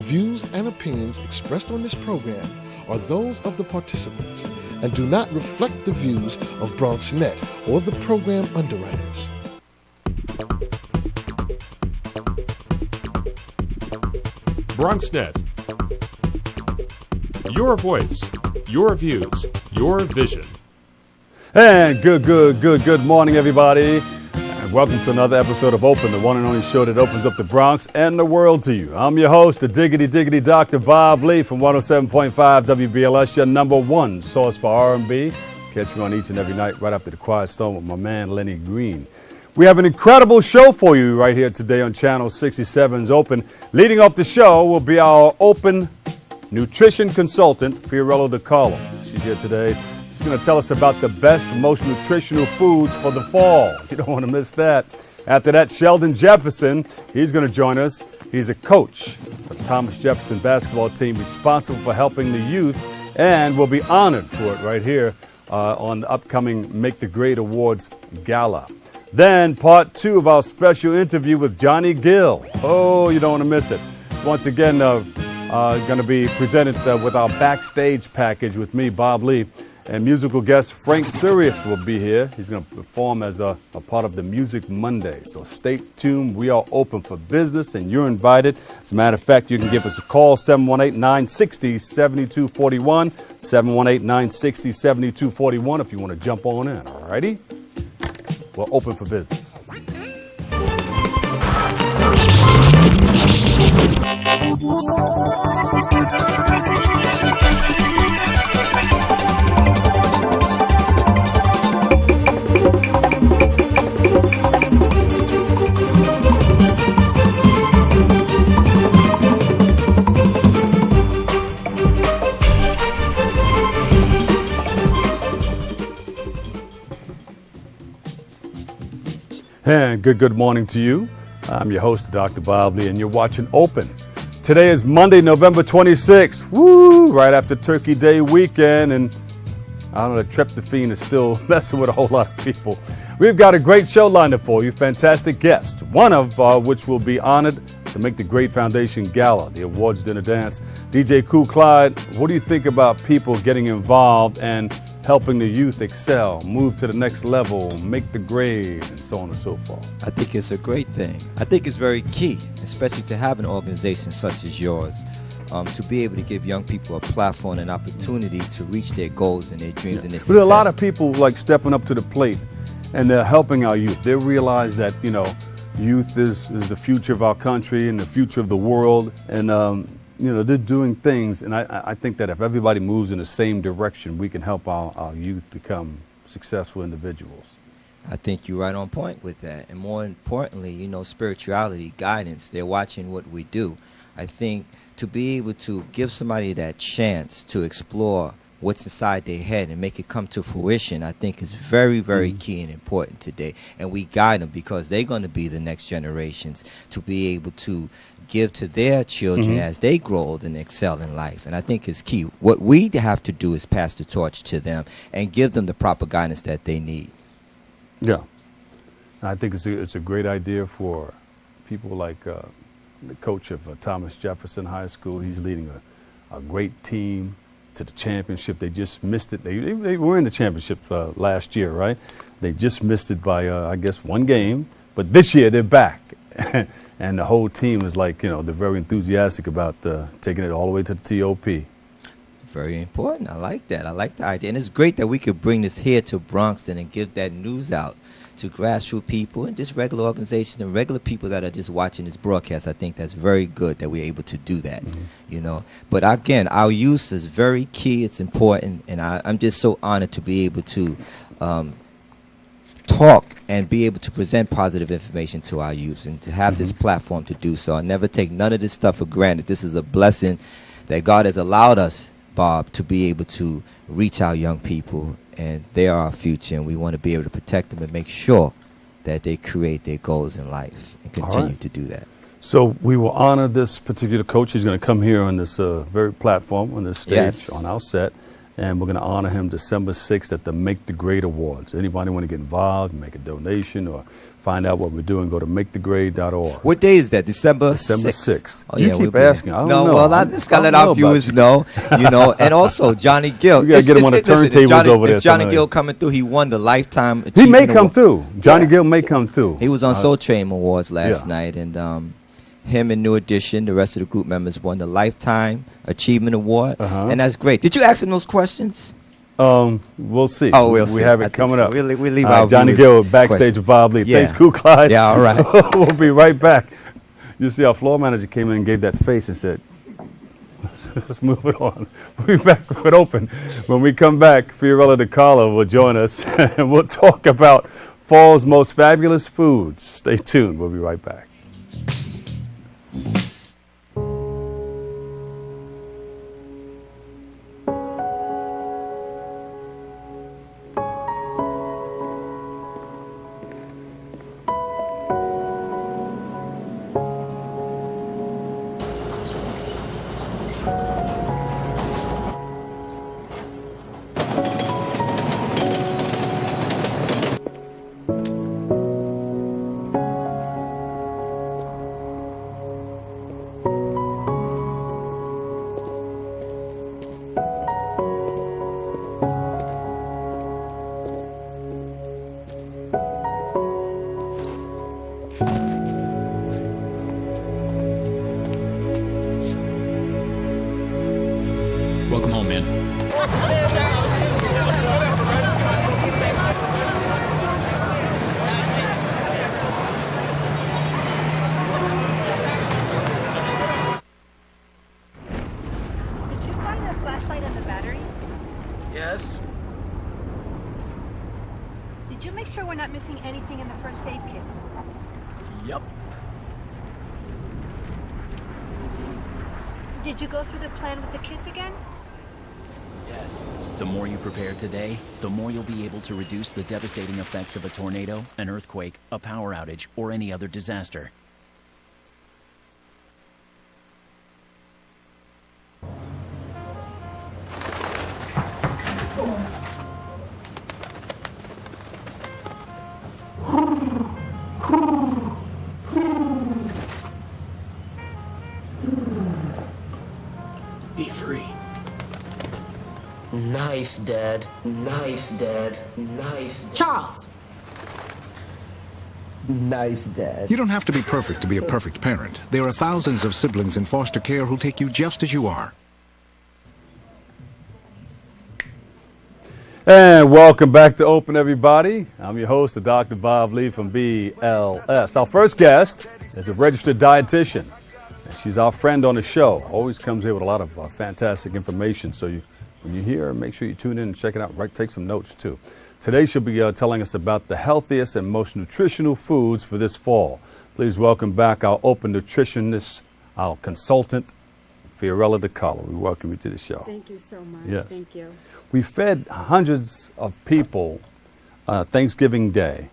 Views and opinions expressed on this program are those of the participants and do not reflect the views of BronxNet or the program underwriters. BronxNet. Your voice, your views, your vision. And good morning, everybody. And welcome to another episode of Open, the one and only show that opens up the Bronx and the world to you. I'm your host, the diggity Dr. Bob Lee from 107.5 WBLS, your number one source for R&B. Catch me on each and every night right after the Quiet Storm with my man, Lenny Green. We have an incredible show for you right here today on Channel 67's Open. Leading off the show will be our Open nutrition consultant, Fiorello DiCarlo. She's here today. She's going to tell us about the best, most nutritional foods for the fall. You don't want to miss that. After that, Sheldon Jefferson, he's going to join us. He's a coach for the Thomas Jefferson basketball team responsible for helping the youth and will be honored for it right here on the upcoming Make the Grade Awards Gala. Then part two of our special interview with Johnny Gill. Oh, you don't want to miss it. Once again, going to be presented with our backstage package with me, Bob Lee, and musical guest Frank Sirius will be here. He's going to perform as a part of the Music Monday. So stay tuned. We are open for business, and you're invited. As a matter of fact, you can give us a call, 718-960-7241, 718-960-7241 if you want to jump on in, all righty? We're open for business. And good morning to you. I'm your host, Dr. Bob Lee, and you're watching Open. Today is Monday, November 26th. Woo! Right after Turkey Day weekend, and I don't know, the tryptophan is still messing with a whole lot of people. We've got a great show lined up for you, fantastic guests, one of which will be honored to Make the Grade Foundation Gala, the awards dinner dance. DJ Kool Clyde, what do you think about people getting involved and helping the youth excel, move to the next level, make the grade, and so on and so forth? I think it's a great thing. I think it's very key, especially to have an organization such as yours, to be able to give young people a platform and opportunity to reach their goals and their dreams and their success. But a lot of people like stepping up to the plate, and they're helping our youth. They realize that, you know, youth is the future of our country and the future of the world, and you know, they're doing things, and I think that if everybody moves in the same direction, we can help our youth become successful individuals. I think you're right on point with that. And more importantly, you know, spirituality, guidance, they're watching what we do. I think to be able to give somebody that chance to explore what's inside their head and make it come to fruition, I think is very, very key and important today. And we guide them because they're going to be the next generations to be able to give to their children as they grow old and excel in life. And I think it's key. What we have to do is pass the torch to them and give them the proper guidance that they need. Yeah. I think it's a great idea for people like the coach of Thomas Jefferson High School. He's leading a great team to the championship. They just missed it. They were in the championship last year, right? They just missed it by, I guess, one game. But this year they're back. And the whole team is like, you know, they're very enthusiastic about taking it all the way to the TOP. Very important. I like that. I like the idea. And it's great that we could bring this here to Bronxton and give that news out to grassroots people and just regular organizations and regular people that are just watching this broadcast. I think that's very good that we're able to do that, you know. But again, our youth is very key. It's important. And I'm just so honored to be able to talk and be able to present positive information to our youth and to have this platform to do so. I never take none of this stuff for granted. This is a blessing that God has allowed us, Bob, to be able to reach our young people, and they are our future, and we want to be able to protect them and make sure that they create their goals in life and continue to do that. So we will honor this particular coach. He's going to come here on this very platform, on this stage, on our set, and we're going to honor him December 6th at the Make the Grade Awards. Anybody want to get involved, make a donation, or find out what we're doing, go to makethegrade.org. What day is that? December 6th. Oh, You yeah, keep we'll be- asking. I don't know. Well, I just got to let I don't our know about viewers you. know, and also Johnny Gill. You gotta get him on the Listen, turntables Johnny, over there Is Johnny tonight. Gill coming through? He won the Lifetime He Achievement may come Award. through. Johnny Yeah. Gill may come through. He was on Soul Train Awards last yeah. night, and him and New Edition, the rest of the group members, won the Lifetime Achievement Award, and that's great. Did you ask him those questions? We'll see. Oh, we'll we see. have I it think coming so. up. We'll leave All right, our Johnny viewers Gill backstage questions. with Bob Lee. Yeah. Thanks, Cool Clyde. Yeah, all right. We'll be right back. You see, our floor manager came in and gave that face and said, let's move it on. We'll be back with Open. When we come back, Fiorella DiCarlo will join us, and we'll talk about fall's most fabulous foods. Stay tuned. We'll be right back. Welcome home, man. Did you buy the flashlight and the batteries? Yes. Did you make sure we're not missing anything in the first aid kit? Yep. Did you go through the plan with the kids again? Yes. The more you prepare today, the more you'll be able to reduce the devastating effects of a tornado, an earthquake, a power outage, or any other disaster. Be free. Nice, Dad. Nice, Dad. Nice. Charles! Nice, Dad. You don't have to be perfect to be a perfect parent. There are thousands of siblings in foster care who'll take you just as you are. And welcome back to Open, everybody. I'm your host, Dr. Bob Lee from BLS. Our first guest is a registered dietitian. And she's our friend on the show. Always comes here with a lot of fantastic information. So when you hear her, make sure you tune in and check it out. Right, take some notes, too. Today, she'll be telling us about the healthiest and most nutritional foods for this fall. Please welcome back our Open nutritionist, our consultant, Fiorella DiCarlo. We welcome you to the show. Thank you so much. Yes. Thank you. We fed hundreds of people Thanksgiving Day.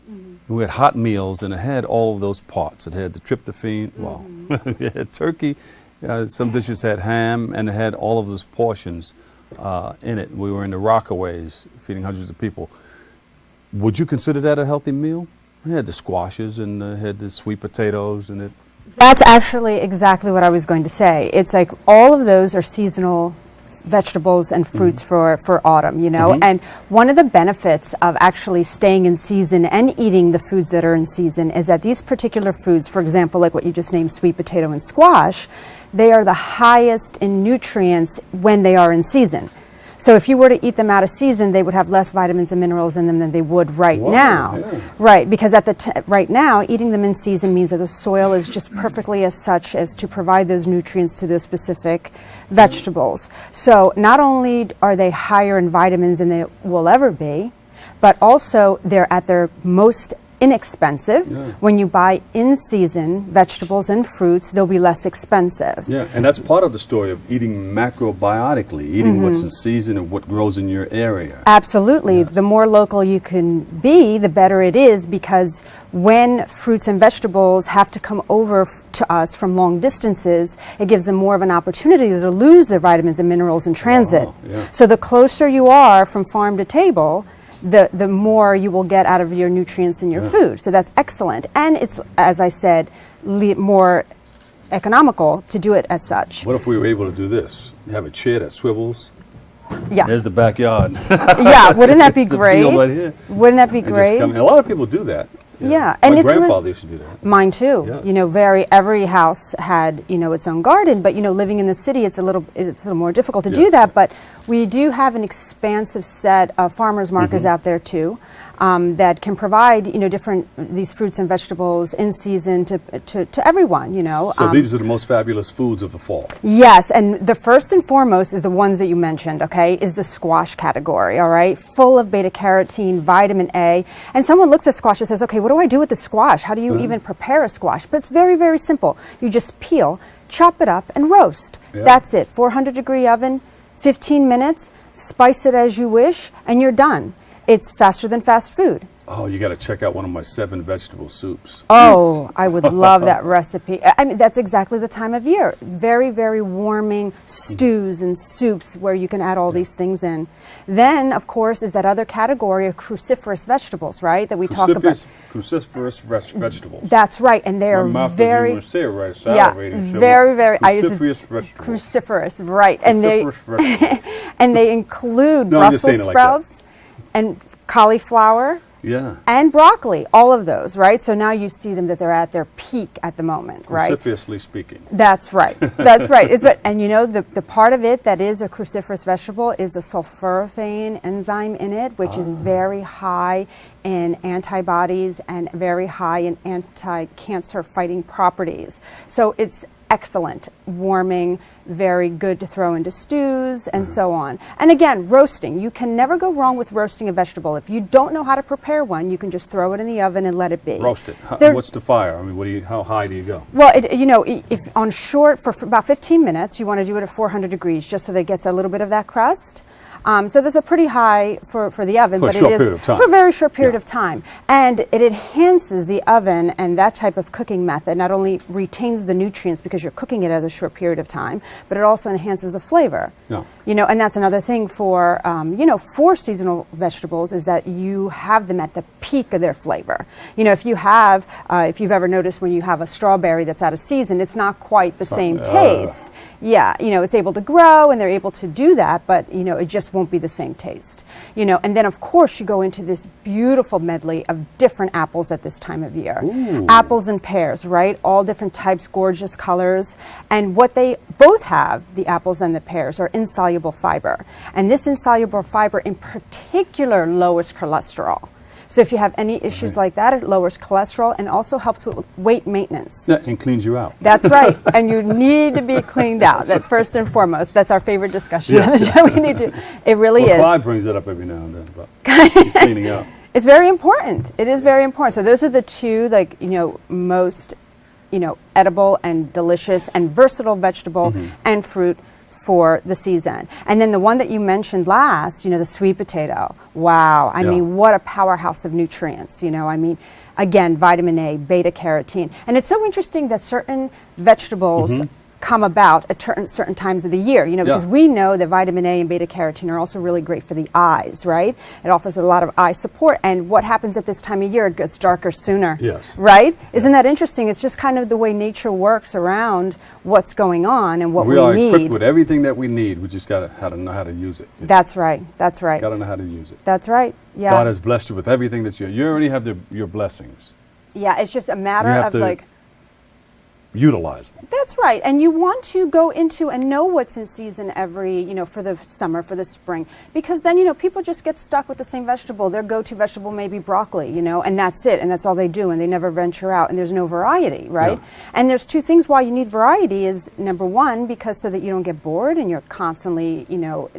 We had hot meals, and it had all of those parts. It had the tryptophan, well, it had turkey, some dishes had ham, and it had all of those portions in it. We were in the Rockaways feeding hundreds of people. Would you consider that a healthy meal? It had the squashes, and it had the sweet potatoes, and it. That's actually exactly what I was going to say. It's like all of those are seasonal vegetables and fruits for autumn, you know. And one of the benefits of actually staying in season and eating the foods that are in season is that these particular foods, for example, like what you just named, sweet potato and squash, they are the highest in nutrients when they are in season. So if you were to eat them out of season, they would have less vitamins and minerals in them than they would right now. Yeah. Right, because at the right now, eating them in season means that the soil is just perfectly as such as to provide those nutrients to those specific vegetables. So not only are they higher in vitamins than they will ever be, but also they're at their most inexpensive. Yeah. When you buy in-season vegetables and fruits, they'll be less expensive. Yeah, and that's part of the story of eating macrobiotically, eating what's in season and what grows in your area. Absolutely. Yes. The more local you can be, the better it is, because when fruits and vegetables have to come over to us from long distances, it gives them more of an opportunity to lose their vitamins and minerals in transit. Wow, yeah. So the closer you are from farm to table, the more you will get out of your nutrients in your food. So that's excellent. And it's, as I said, more economical to do it as such. What if we were able to do this? You have a chair that swivels. Yeah. There's the backyard. Yeah, wouldn't that be It's the great? field right here. Wouldn't that be And just great? come- and a lot of people do that. Yeah, and My it's really- grandfather used to do that. Mine too. Yes. You know, every house had, you know, its own garden, but you know, living in the city, it's a little more difficult to do Yes. that. But we do have an expansive set of farmers markets out there too, that can provide, you know, these fruits and vegetables in season to everyone. You know. So these are the most fabulous foods of the fall. Yes, and the first and foremost is the ones that you mentioned, okay, is the squash category, all right? Full of beta carotene, vitamin A. And someone looks at squash and says, okay, what do I do with the squash? How do you even prepare a squash? But it's very, very simple. You just peel, chop it up, and roast. Yeah. That's it. 400-degree oven, 15 minutes, spice it as you wish, and you're done. It's faster than fast food. Oh, you got to check out one of my 7 vegetable soups. Oh, I would love that recipe. I mean, that's exactly the time of year. Very, very warming stews and soups where you can add all these things in. Then, of course, is that other category of cruciferous vegetables, right, that we talk about. Cruciferous vegetables. That's right, and they are My mouth very, doesn't even say it right. It's yeah, salivating. So very, very. Cruciferous vegetables. Cruciferous, right, and Cruciferous vegetables. and they include No, I'm just saying Brussels it like that. sprouts and cauliflower. Yeah. And broccoli, all of those, right? So now you see them that they're at their peak at the moment, right? Cruciferously speaking. That's right. That's right. It's right. And you know, the part of it that is a cruciferous vegetable is the sulforaphane enzyme in it, which is very high in antibodies and very high in anti-cancer fighting properties. So it's excellent, warming, very good to throw into stews and so on. And again, roasting. You can never go wrong with roasting a vegetable. If you don't know how to prepare one, you can just throw it in the oven and let it be. Roast it. There- What's the fire? I mean, how high do you go? Well, you know, if on short, for about 15 minutes, you want to do it at 400 degrees just so that it gets a little bit of that crust. So there's a pretty high for the oven, For a but short it is period of time. for a very short period Yeah. of time. And it enhances the oven, and that type of cooking method not only retains the nutrients because you're cooking it at a short period of time, but it also enhances the flavor. Yeah. You know, and that's another thing for, you know, for seasonal vegetables is that you have them at the peak of their flavor. You know, if you've ever noticed when you have a strawberry that's out of season, it's not quite the same taste. Yeah, you know, it's able to grow and they're able to do that, but, you know, it just won't be the same taste. You know, and then of course you go into this beautiful medley of different apples at this time of year. Ooh. Apples and pears, right? All different types, gorgeous colors. And what they both have, the apples and the pears, are insoluble fiber. And this insoluble fiber in particular lowers cholesterol. So if you have any issues like that, it lowers cholesterol and also helps with weight maintenance. Yeah, and cleans you out. That's right. And you need to be cleaned out. That's first and foremost. That's our favorite discussion on the Yes. show. We need to. It really Well, is. Clyde brings it up every now and then about cleaning up. It's very important. It is very important. So those are the two, like, you know, most, you know, edible and delicious and versatile vegetable and fruit for the season. And then the one that you mentioned last, you know, the sweet potato. Wow. I Yeah. mean, what a powerhouse of nutrients, you know. I mean, again, vitamin A, beta carotene. And it's so interesting that certain vegetables come about at certain times of the year, you know, because Yeah. we know that vitamin A and beta carotene are also really great for the eyes, right? It offers a lot of eye support. And what happens at this time of year? It gets darker sooner. Yes. Right? Isn't that interesting? It's just kind of the way nature works around what's going on and what we are need. equipped with everything that we need. We just got to know how to use it. That's right. That's right. Got to know how to use it. That's right. Yeah. God has blessed you with everything that you already have your blessings. Yeah, it's just a matter You have of to- like, utilize them. That's right. And you want to go into and know what's in season every, for the summer, for the spring. Because then, people just get stuck with the same vegetable. Their go-to vegetable may be broccoli, and that's it. And that's all they do. And they never venture out. And there's no variety, right? Yeah. And there's two things why you need variety is, number one, because so that you don't get bored and you're constantly,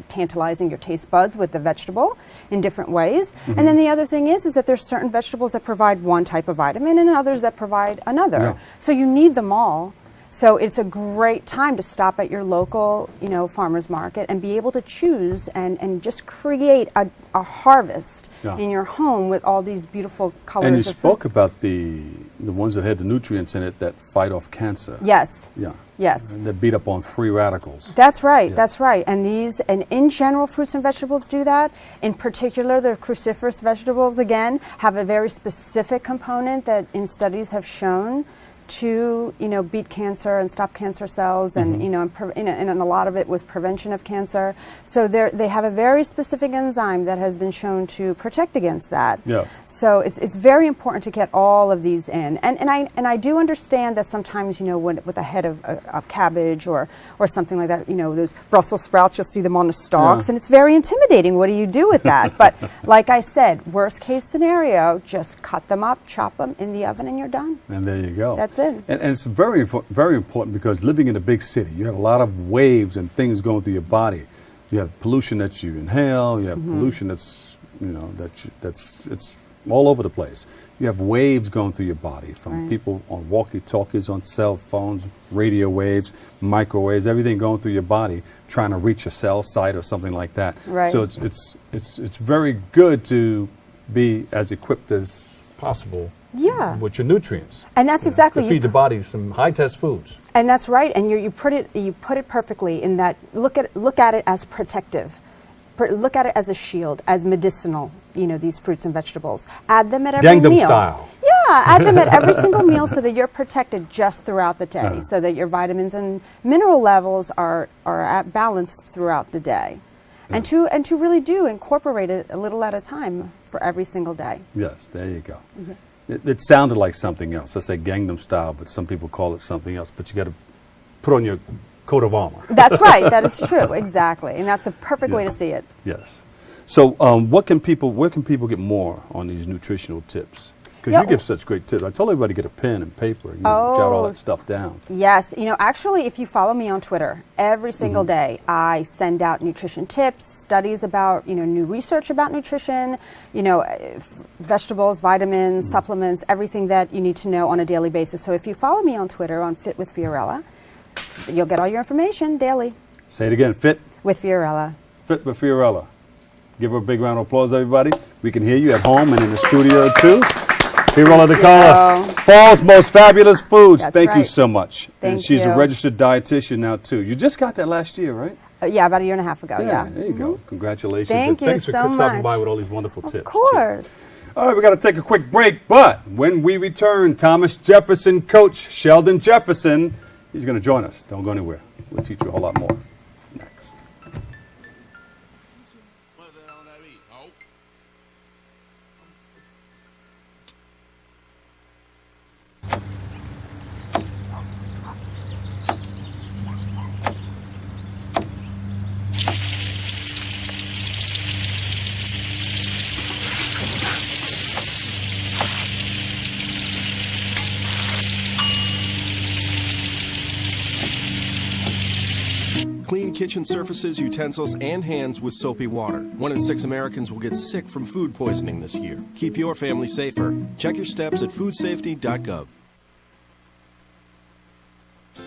tantalizing your taste buds with the vegetable in different ways. Mm-hmm. And then the other thing is that there's certain vegetables that provide one type of vitamin and others that provide another. Yeah. So you need them all. So it's a great time to stop at your local, farmer's market and be able to choose and just create a harvest in your home with all these beautiful colors. And you of spoke fruits. about the ones that had the nutrients in it that fight off cancer. Yes. Yeah. Yes. And that beat up on free radicals. That's right. Yeah. That's right. And in general, fruits and vegetables do that. In particular, the cruciferous vegetables, again, have a very specific component that in studies have shown to beat cancer and stop cancer cells and and a lot of it with prevention of cancer. So they have a very specific enzyme that has been shown to protect against that. Yeah. So it's very important to get all of these in. And I do understand that sometimes when with a head of cabbage or something like that, those Brussels sprouts, you'll see them on the stalks and it's very intimidating. What do you do with that? But like I said, worst case scenario, just cut them up, chop them in the oven and you're done. And there you go. That's it. And it's very, very important because living in a big city, you have a lot of waves and things going through your body. You have pollution that you inhale. You have pollution that's, it's all over the place. You have waves going through your body from people on walkie-talkies, on cell phones, radio waves, microwaves, everything going through your body, trying to reach a cell site or something like that. Right. So it's very good to be as equipped as possible. Yeah. With your nutrients. And that's exactly to feed the body some high-test foods. And that's right. And you put it perfectly in that look at it as protective. Look at it as a shield, as medicinal, these fruits and vegetables. Add them at every meal. style. Yeah, add them at every single meal so that you're protected just throughout the day, so that your vitamins and mineral levels are at balanced throughout the day. And to really do incorporate it a little at a time for every single day. Yes, there you go. It sounded like something else. I say Gangnam Style, but some people call it something else. But you got to put on your coat of armor. That's right. That is true. Exactly. And that's a perfect way to see it. Yes. So where can people get more on these nutritional tips? Because you give such great tips. I told everybody to get a pen and paper and jot all that stuff down. Yes. Actually, if you follow me on Twitter, every single day I send out nutrition tips, studies about, new research about nutrition, vegetables, vitamins, supplements, everything that you need to know on a daily basis. So if you follow me on Twitter on Fit with Fiorella, you'll get all your information daily. Say it again. Fit with Fiorella. Fit with Fiorella. Give her a big round of applause, everybody. We can hear you at home and in the studio, too. Fiorella DeCarlo, Fall's Most Fabulous Foods. That's Thank you right. so much. Thank and she's you. a registered dietitian now, too. You just got that last year, right? Yeah, about a year and a half ago, yeah. There you go. Congratulations. Thank you Thanks so for stopping much. by with all these wonderful tips. Of course. Too. All right, we got to take a quick break, but when we return, Thomas Jefferson coach Sheldon Jefferson, he's going to join us. Don't go anywhere. We'll teach you a whole lot more next. Clean kitchen surfaces, utensils, and hands with soapy water. 1 in 6 Americans will get sick from food poisoning this year. Keep your family safer. Check your steps at foodsafety.gov.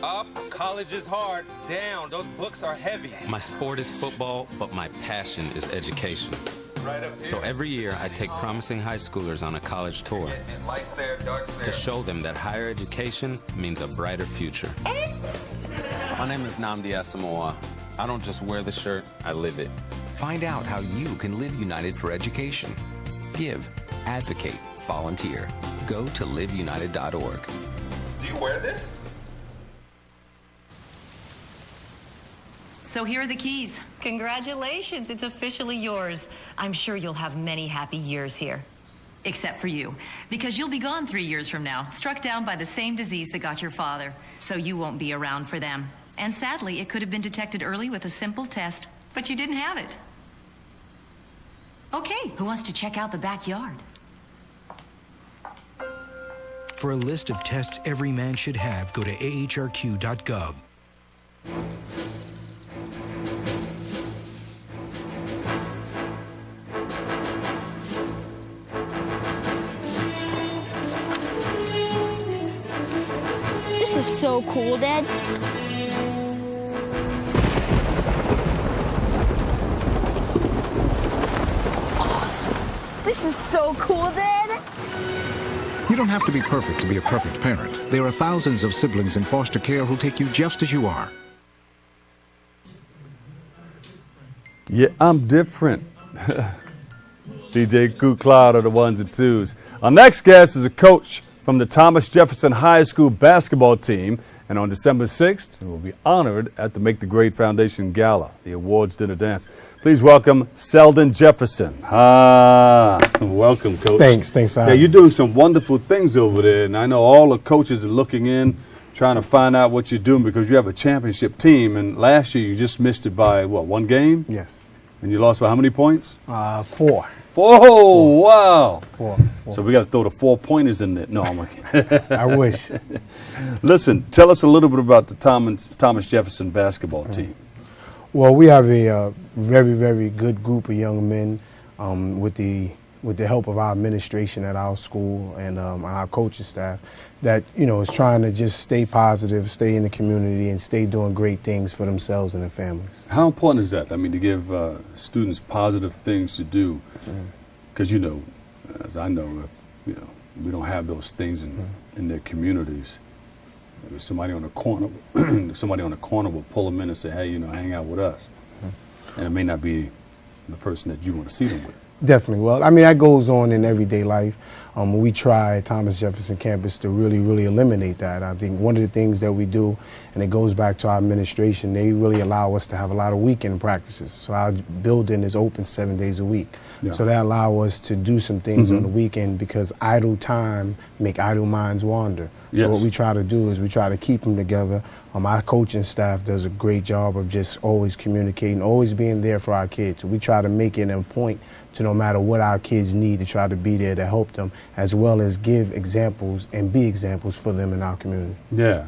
Up, college is hard. Down, those books are heavy. My sport is football, but my passion is education. So every year I take promising high schoolers on a college tour to show them that higher education means a brighter future. My name is Nnamdi Asamoah. I don't just wear the shirt, I live it. Find out how you can live United for education. Give, advocate, volunteer. Go to liveunited.org. Do you wear this? So here are the keys. Congratulations, it's officially yours. I'm sure you'll have many happy years here. Except for you, because you'll be gone 3 years from now, struck down by the same disease that got your father. So you won't be around for them. And sadly, it could have been detected early with a simple test, but you didn't have it. Okay, who wants to check out the backyard? For a list of tests every man should have, go to ahrq.gov. This is so cool, Dad. Awesome. This is so cool, Dad. You don't have to be perfect to be a perfect parent. There are thousands of siblings in foster care who'll take you just as you are. Yeah, I'm different. DJ Kool Cloud are the ones and twos. Our next guest is a coach from the Thomas Jefferson High School basketball team, and on December 6th, he will be honored at the Make the Grade Foundation Gala, the awards dinner dance. Please welcome Seldon Jefferson. Welcome, Coach. Thanks for having me. Yeah, you're doing some wonderful things over there, and I know all the coaches are looking in, trying to find out what you're doing because you have a championship team, and last year you just missed it by, what, one game? Yes. And you lost by how many points? 4. Oh, wow. Four. So we got to throw the 4-pointers in there. No, I'm okay. I wish. Listen, tell us a little bit about the Thomas Jefferson basketball team. Well, we have a very, very good group of young men with the help of our administration at our school and our coaching staff that, is trying to just stay positive, stay in the community, and stay doing great things for themselves and their families. How important is that? I mean, to give students positive things to do, because, as I know, if, we don't have those things in their communities. Maybe somebody on the corner, will pull them in and say, hey, hang out with us. And it may not be the person that you want to see them with. Definitely. Well, I mean, that goes on in everyday life. We try at Thomas Jefferson campus to really, really eliminate that. I think one of the things that we do, and it goes back to our administration, they really allow us to have a lot of weekend practices. So our building is open 7 days a week. Yeah. So that allows us to do some things on the weekend because idle time make idle minds wander. Yes. So what we try to do is we try to keep them together. Our coaching staff does a great job of just always communicating, always being there for our kids. So we try to make it a point to no matter what our kids need to try to be there to help them, as well as give examples and be examples for them in our community. Yeah.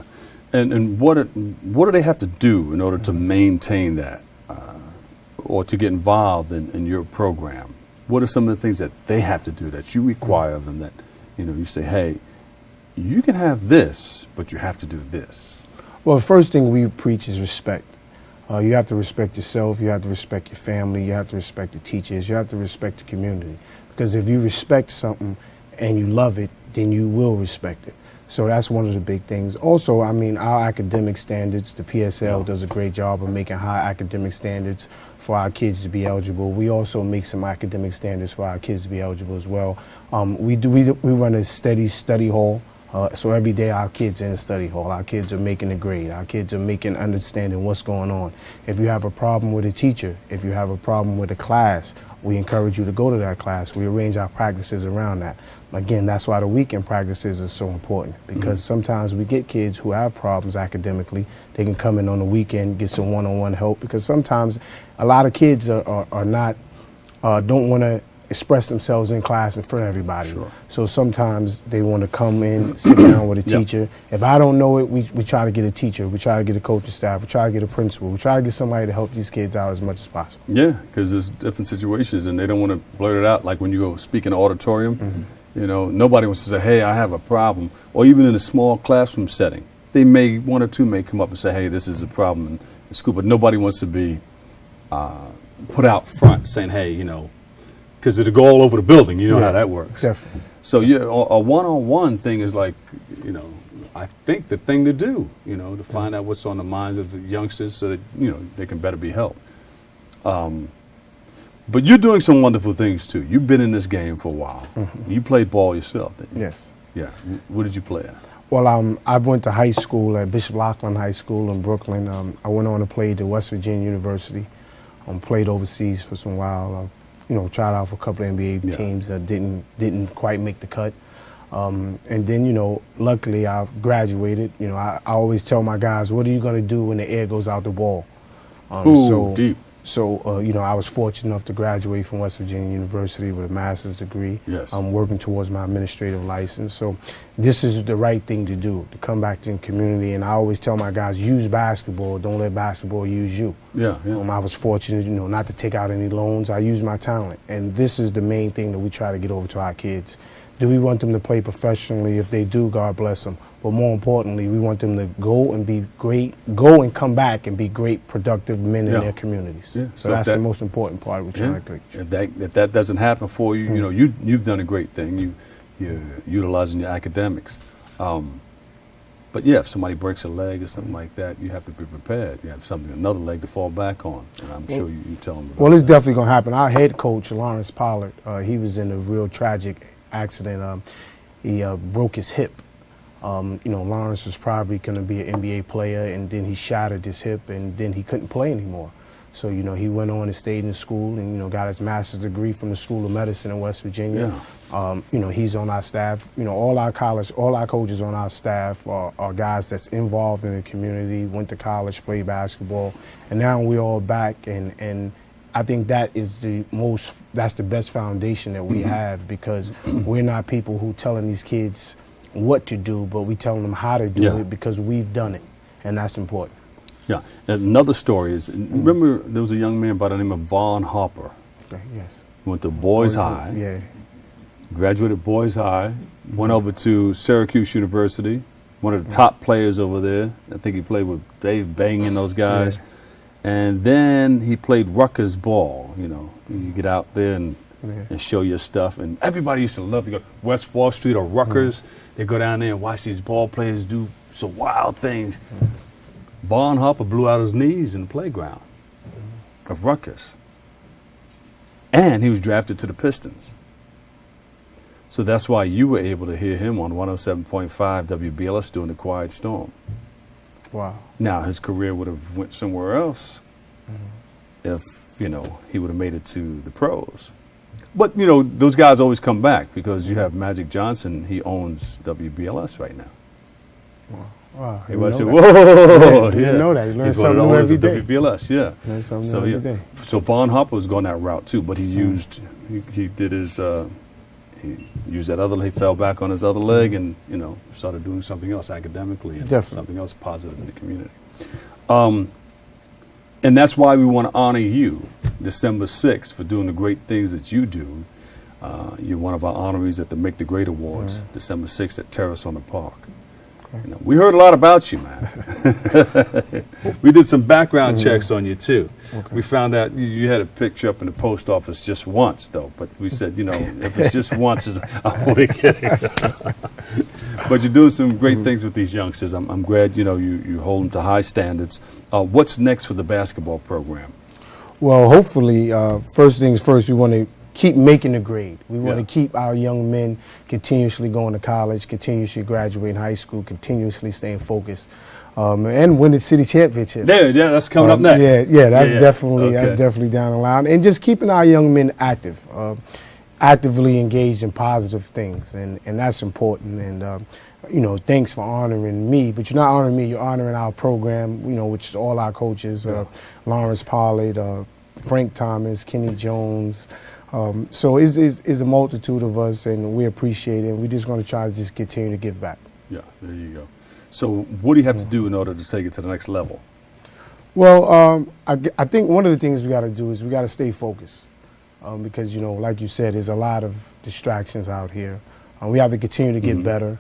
And what do they have to do in order to maintain that or to get involved in your program? What are some of the things that they have to do that you require of them that, you say, hey, you can have this, but you have to do this? Well, the first thing we preach is respect. You have to respect yourself, you have to respect your family, you have to respect the teachers, you have to respect the community. Because if you respect something and you love it, then you will respect it. So that's one of the big things. Also, I mean, our academic standards, the PSL does a great job of making high academic standards for our kids to be eligible. We also make some academic standards for our kids to be eligible as well. We run a steady study hall. So every day our kids are in a study hall. Our kids are making a grade. Our kids are understanding what's going on. If you have a problem with a teacher, if you have a problem with a class, we encourage you to go to that class. We arrange our practices around that. Again, that's why the weekend practices are so important, because sometimes we get kids who have problems academically. They can come in on the weekend, get some one-on-one help, because sometimes a lot of kids don't want to express themselves in class in front of everybody. Sure. So sometimes they want to come in, sit down with a teacher. If I don't know it, we try to get a teacher, we try to get a coaching staff, we try to get a principal, we try to get somebody to help these kids out as much as possible. Yeah, because there's different situations and they don't want to blurt it out. Like when you go speak in an auditorium, nobody wants to say, hey, I have a problem. Or even in a small classroom setting, one or two may come up and say, hey, this is a problem in school, but nobody wants to be put out front saying, hey, because it'll go all over the building. You know how that works. Definitely. So a one-on-one thing is like, I think the thing to do, to find out what's on the minds of the youngsters so that, they can better be helped. But you're doing some wonderful things too. You've been in this game for a while. You played ball yourself, didn't you? Yes. Yeah. What did you play at? Well, I went to high school at Bishop Loughlin High School in Brooklyn. I went on to play at West Virginia University. Played overseas for some while. tried out for a couple of NBA teams that didn't quite make the cut. And then, luckily I've graduated. I always tell my guys, what are you going to do when the air goes out the wall? Deep. So, I was fortunate enough to graduate from West Virginia University with a master's degree. Yes. I'm working towards my administrative license. So this is the right thing to do, to come back to the community. And I always tell my guys, use basketball. Don't let basketball use you. Yeah. I was fortunate, not to take out any loans. I use my talent. And this is the main thing that we try to get over to our kids. Do we want them to play professionally? If they do, God bless them. But more importantly, we want them to go and come back and be great, productive men in their communities. Yeah. So that's the most important part we're trying to preach. If that doesn't happen for you, you've done a great thing. You're utilizing your academics. But yeah, if somebody breaks a leg or something like that, you have to be prepared. You have another leg to fall back on. And I'm sure you tell them about it's definitely going to happen. Our head coach, Lawrence Pollard, he was in a real tragic accident. He broke his hip. Lawrence was probably going to be an NBA player, and then he shattered his hip, and then he couldn't play anymore. So, he went on and stayed in school and, got his master's degree from the School of Medicine in West Virginia. Yeah. He's on our staff. All our coaches on our staff are guys that's involved in the community, went to college, played basketball, and now we're all back, and I think that is that's the best foundation that we have, because we're not people who telling these kids what to do, but we telling them how to do it because we've done it, and that's important. Yeah. Another story is, remember there was a young man by the name of Vaughn Harper. Okay, yes. Went to Boys High. Yeah. Graduated Boys High, went over to Syracuse University, one of the top players over there. I think he played with Dave Bang and those guys. Yeah. And then he played Rutgers ball. You get out there and show your stuff. And everybody used to love to go West 4th Street or Rutgers. They go down there and watch these ball players do some wild things. Vaughn Harper blew out his knees in the playground of Rutgers. And he was drafted to the Pistons. So that's why you were able to hear him on 107.5 WBLS doing The Quiet Storm. Wow. Now, his career would have went somewhere else if, he would have made it to the pros. But, those guys always come back, because you have Magic Johnson. He owns WBLS right now. Wow. Everybody said, whoa, You know that. You learn He's something one of the owners every of day. WBLS, yeah. Learn something every day. So Vaughn Harper was going that route too, but he did his, he used that other, he fell back on his other leg and, started doing something else academically and something else positive in the community. And that's why we want to honor you December 6th for doing the great things that you do. You're one of our honorees at the Make the Great Awards, December 6th at Terrace on the Park. We heard a lot about you, man. We did some background checks on you, too. Okay. We found out you had a picture up in the post office just once, though. But we said, if it's just once, I'm only kidding. But you're doing some great things with these youngsters. I'm glad, you hold them to high standards. What's next for the basketball program? Well, hopefully, first things first, we want to keep making the grade. We want to keep our young men continuously going to college, continuously graduating high school, continuously staying focused, and win the city championship. Yeah, that's coming up next. That's definitely down the line, and just keeping our young men active, actively engaged in positive things, and that's important. And thanks for honoring me, but you're not honoring me. You're honoring our program, which is all our coaches, Lawrence Pollard, Frank Thomas, Kenny Jones. So it's a multitude of us, and we appreciate it. And we're just going to try to just continue to give back. Yeah, there you go. So what do you have to do in order to take it to the next level? Well, I think one of the things we got to do is we got to stay focused, because, like you said, there's a lot of distractions out here. We have to continue to get better,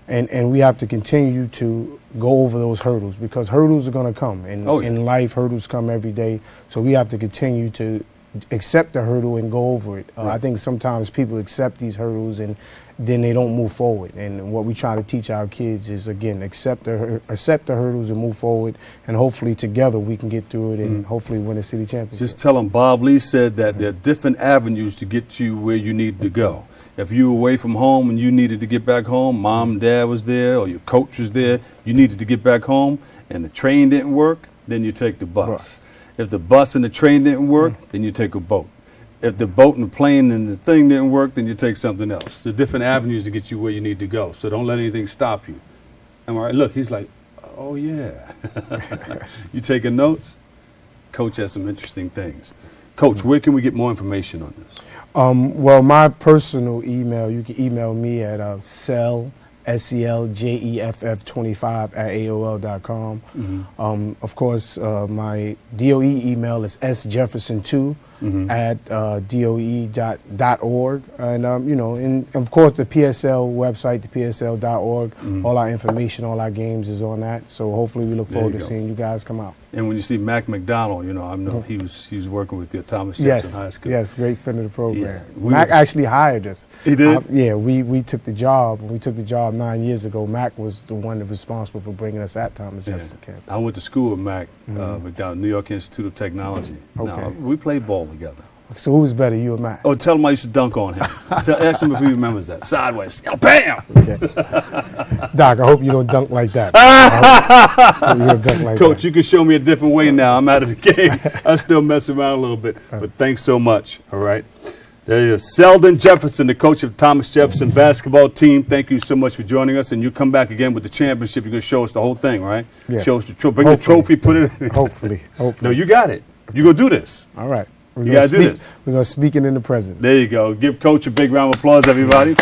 and we have to continue to go over those hurdles, because hurdles are going to come. And in life, hurdles come every day. So we have to continue to accept the hurdle and go over it. I think sometimes people accept these hurdles and then they don't move forward. And what we try to teach our kids is, again, accept the hurdles and move forward, and hopefully together we can get through it and hopefully win a city championship. Just tell them Bob Lee said that there are different avenues to get you where you need to go. If you were away from home and you needed to get back home, mom and dad was there, or your coach was there, you needed to get back home, and the train didn't work, then you take the bus. If the bus and the train didn't work, then you take a boat. If the boat and the plane and the thing didn't work, then you take something else. There's different avenues to get you where you need to go. So don't let anything stop you. Am I right? Look, he's like, oh, yeah. You taking notes? Coach has some interesting things. Coach, where can we get more information on this? Well, my personal email, you can email me at SELJEFF25 @AOL.com. Of course, my DOE email is sjefferson2 at DOE.org. And, and of course, the PSL website, the PSL.org, all our information, all our games is on that. So hopefully we look forward to seeing you guys come out. And when you see Mac McDonald, I know he was working with you at Thomas Jefferson High School. Yes, great friend of the program. Yeah, Mac actually hired us. He did? We took the job. When we took the job 9 years ago, Mac was the one that was responsible for bringing us at Thomas Jefferson campus. I went to school with Mac McDonald, New York Institute of Technology. Okay. Now, we played ball together. So who's better, you or Mac? Oh, tell him I used to dunk on him. Ask him if he remembers that. Sideways. Bam! Okay. Doc, I hope you don't dunk like that. You don't dunk like Coach, that. you can show me a different way now. I'm out of the game. I still mess around a little bit. But thanks so much, all right? There is Selden Jefferson, the coach of Thomas Jefferson basketball team. Thank you so much for joining us. And you come back again with the championship. You're going to show us the whole thing, right? Yes. Show us the bring the trophy, put it in. Hopefully. No, you got it. You're going to do this. All right. You got to do this. We're going to speak it in the present. There you go. Give Coach a big round of applause, everybody.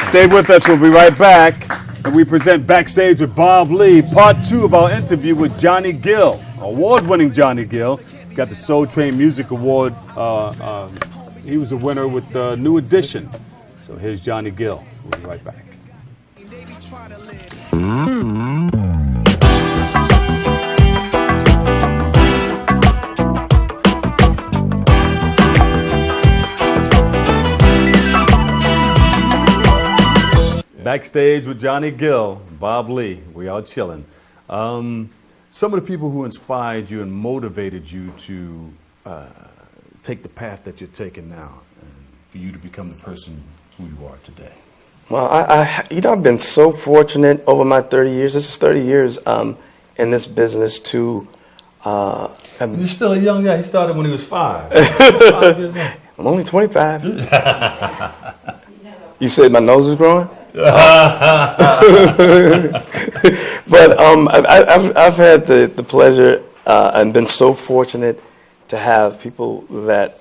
Stay with us. We'll be right back. And we present Backstage with Bob Lee, part 2 of our interview with Johnny Gill, award-winning Johnny Gill. Got the Soul Train Music Award. He was a winner with New Edition. So here's Johnny Gill. We'll be right back. Backstage with Johnny Gill, Bob Lee. We all chilling. Some of the people who inspired you and motivated you to take the path that you're taking now, and for you to become the person who you are today. Well, I've been so fortunate over my 30 years. This is 30 years in this business to. You're still a young guy. He started when he was 5. 5 years old. I'm only 25. You said my nose is growing? But I've had the pleasure and been so fortunate to have people that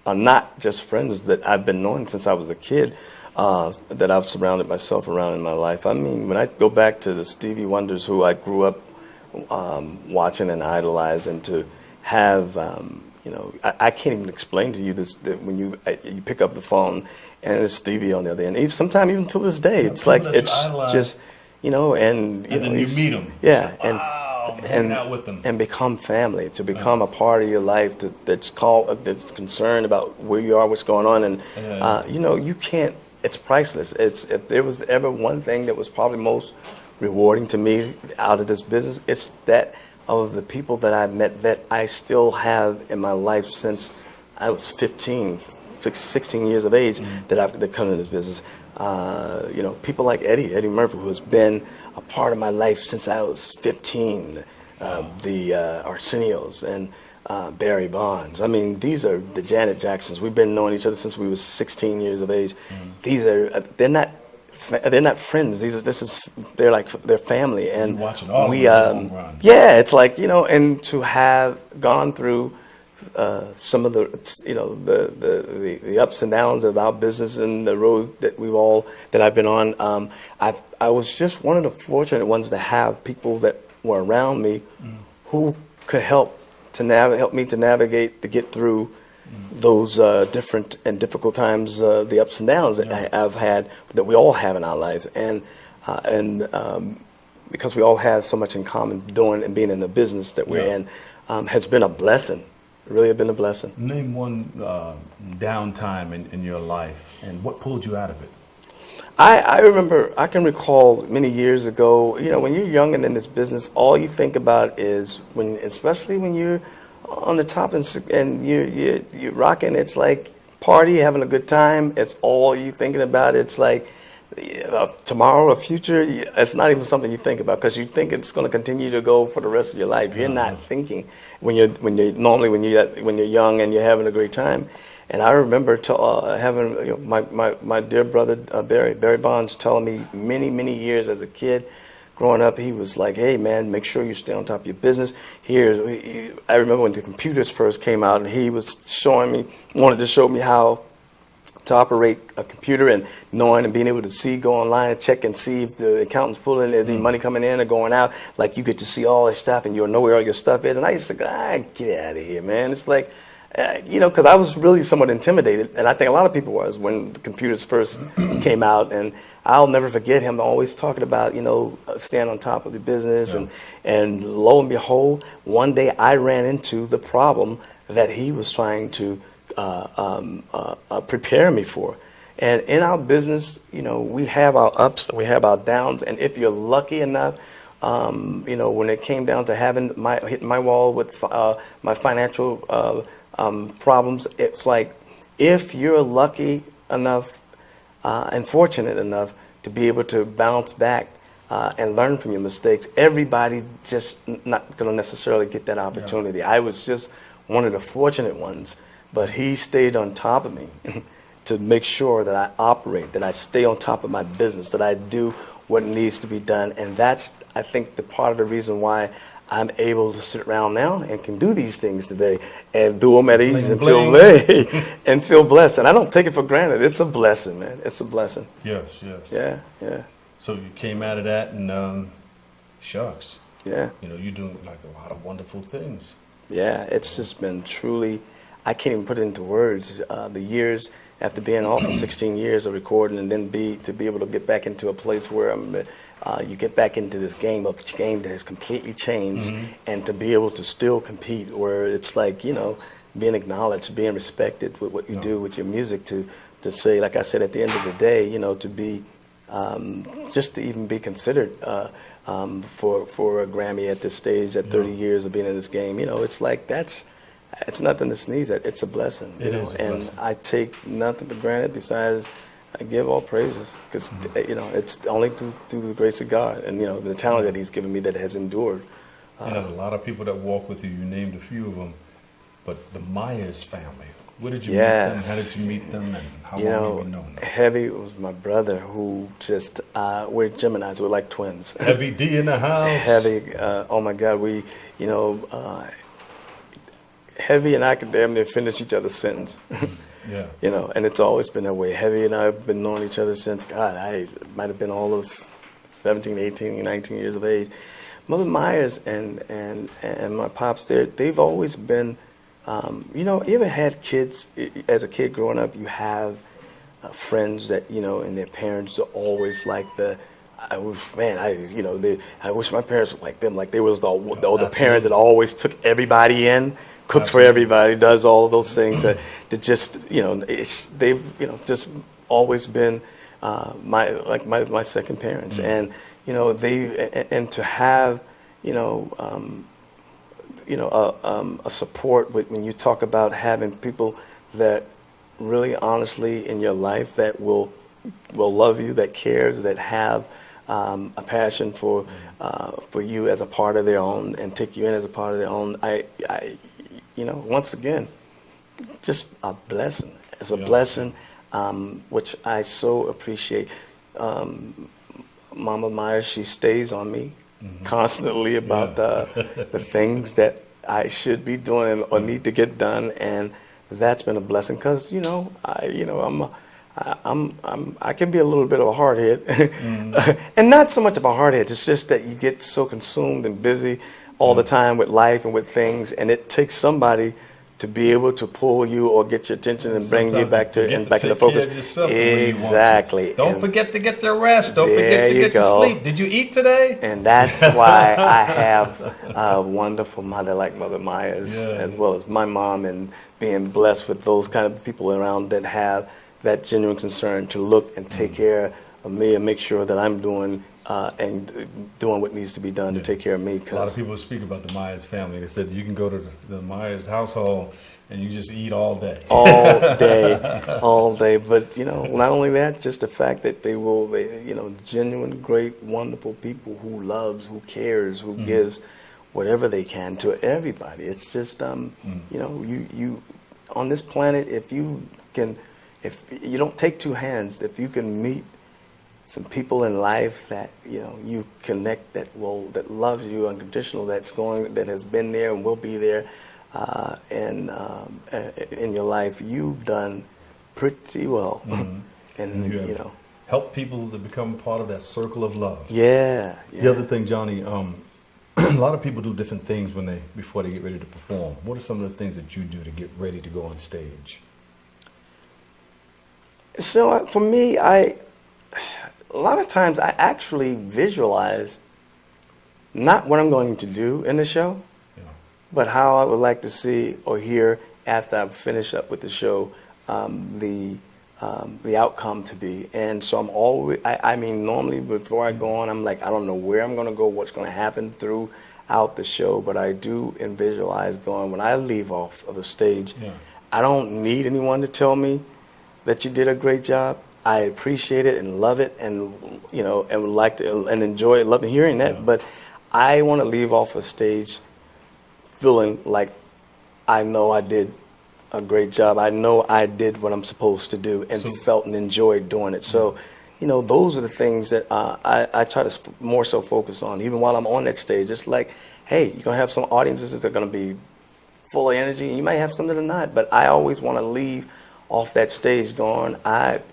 are not just friends that I've been knowing since I was a kid, that I've surrounded myself around in my life. I mean, when I go back to the Stevie Wonders who I grew up watching and idolizing, to have, I can't even explain to you this, that when you pick up the phone and it's Stevie on the other end. Sometimes even to this day, it's like it's just, and then you meet him. Yeah, hang out with them. And become family, to become a part of your life that's concerned about where you are, what's going on, and you can't. It's priceless. If there was ever one thing that was probably most rewarding to me out of this business, it's that of the people that I met that I still have in my life since I was 16 years of age, that I've come into this business. People like Eddie Murphy, who has been a part of my life since I was 15, the Arsenio's and Barry Bonds. I mean, these are the Janet Jacksons. We've been knowing each other since we were 16 years of age. These are, they're not friends. They're family, and it's like, and to have gone through some of the ups and downs of our business and the road that I've been on. I was just one of the fortunate ones to have people that were around me who could help me to navigate, to get through those different and difficult times, the ups and downs that I've had, that we all have in our lives, and because we all have so much in common doing and being in the business that we're in, has been a blessing. Really have been a blessing. Name one downtime in your life, and what pulled you out of it? I can recall many years ago, when you're young and in this business, all you think about is, especially when you're on the top and you're rocking, it's like party, having a good time. It's all you thinking about. It's like tomorrow or future, it's not even something you think about because you think it's going to continue to go for the rest of your life. You're not thinking when you're young and you're having a great time. And I remember having my dear brother Barry Bonds telling me many years as a kid. Growing up, he was like, "Hey, man, make sure you stay on top of your business." I remember when the computers first came out, and he was wanted to show me how to operate a computer and knowing and being able to go online and check and see if the accountant's pulling any money coming in or going out. Like, you get to see all this stuff, and you'll know where all your stuff is. And I used to go, get out of here, man. It's like, because I was really somewhat intimidated, and I think a lot of people was when the computers first came out. And I'll never forget him always talking about, staying on top of the business. And lo and behold, one day I ran into the problem that he was trying to prepare me for. And in our business, we have our ups, we have our downs. And if you're lucky enough, when it came down to hitting my wall with my financial problems, it's like, if you're lucky enough and fortunate enough to be able to bounce back and learn from your mistakes, everybody just not going to necessarily get that opportunity. I was just one of the fortunate ones, but he stayed on top of me to make sure that I operate, that I stay on top of my business, that I do what needs to be done. And that's, I think, the part of the reason why I'm able to sit around now and can do these things today and do them at ease and feel blessed. And I don't take it for granted. It's a blessing, man. It's a blessing. Yes. Yeah. So you came out of that and shucks. Yeah. You're doing like a lot of wonderful things. Yeah, it's just been truly, I can't even put it into words. The years after being off for 16 years of recording, and then to be able to get back into a place where you get back into this game that has completely changed, and to be able to still compete, where it's like, being acknowledged, being respected with what you do with your music, to say, like I said, at the end of the day, to be just to even be considered for a Grammy at this stage, at 30 years of being in this game, it's like it's nothing to sneeze at. It's a blessing. It is a blessing. And I take nothing for granted besides I give all praises, because it's only through the grace of God and the talent that He's given me that has endured. There's a lot of people that walk with you. You named a few of them, but the Myers family. Where did you meet them? How did you meet them? And how long have you known them? Heavy was my brother, who just we're Geminis. We're like twins. Heavy D in the house. Heavy. Oh my God. We Heavy and I could damn near finish each other's sentence. Yeah. And it's always been that way. Heavy and I have been knowing each other since, I might have been all of 17, 18, 19 years of age. Mother Myers and my pops, they've always been, you ever had kids, as a kid growing up, you have friends that, and their parents are always like I wish my parents were like them, like they was the parent that always took everybody in, cooks for everybody, does all of those things that just, they've, just always been my second parents. And, and to have, a support when you talk about having people that really honestly in your life that will love you, that cares, that have a passion for you as a part of their own and take you in as a part of their own. Once again, just a blessing. It's a blessing, which I so appreciate. Mama Myers, she stays on me constantly about the things that I should be doing or need to get done, and that's been a blessing because I can be a little bit of a hardhead, and not so much of a hardhead. It's just that you get so consumed and busy all the time with life and with things, and it takes somebody to be able to pull you or get your attention and bring you back to the focus. Exactly. Don't forget to get the rest. Don't forget to get your sleep. Did you eat today? And that's why I have a wonderful mother like Mother Myers, as well as my mom, and being blessed with those kind of people around that have that genuine concern to look and take care of me and make sure that I'm doing and doing what needs to be done to take care of me. A lot of people speak about the Myers family. They said you can go to the Myers household and you just eat all day. All day, all day. But, you know, not only that, just the fact that they you know, genuine, great, wonderful people who loves, who cares, who gives whatever they can to everybody. It's just, you know, you on this planet, if you don't take two hands, if you can meet some people in life that, you know, you connect, that loves you unconditional, that has been there and will be there, and in your life, you've done pretty well. And you know, help people to become part of that circle of love. Yeah. The other thing, Johnny, a lot of people do different things before they get ready to perform. What are some of the things that you do to get ready to go on stage? So for me, a lot of times I actually visualize not what I'm going to do in the show, but how I would like to see or hear after I've finished up with the show, the outcome to be. And so I'm always, I mean, normally before I go on, I'm like, I don't know where I'm going to go, what's going to happen throughout the show, but I do visualize going, when I leave off of the stage, I don't need anyone to tell me that you did a great job. I appreciate it and love it, and you know, and would like to and enjoy it, loving hearing that. But I want to leave off a stage feeling like I know I did a great job. I know I did what I'm supposed to do, and felt and enjoyed doing it. So, you know, those are the things that I try to more so focus on, even while I'm on that stage. It's like, hey, you're gonna have some audiences that are gonna be full of energy, and you might have some that are not. But I always want to leave off that stage going,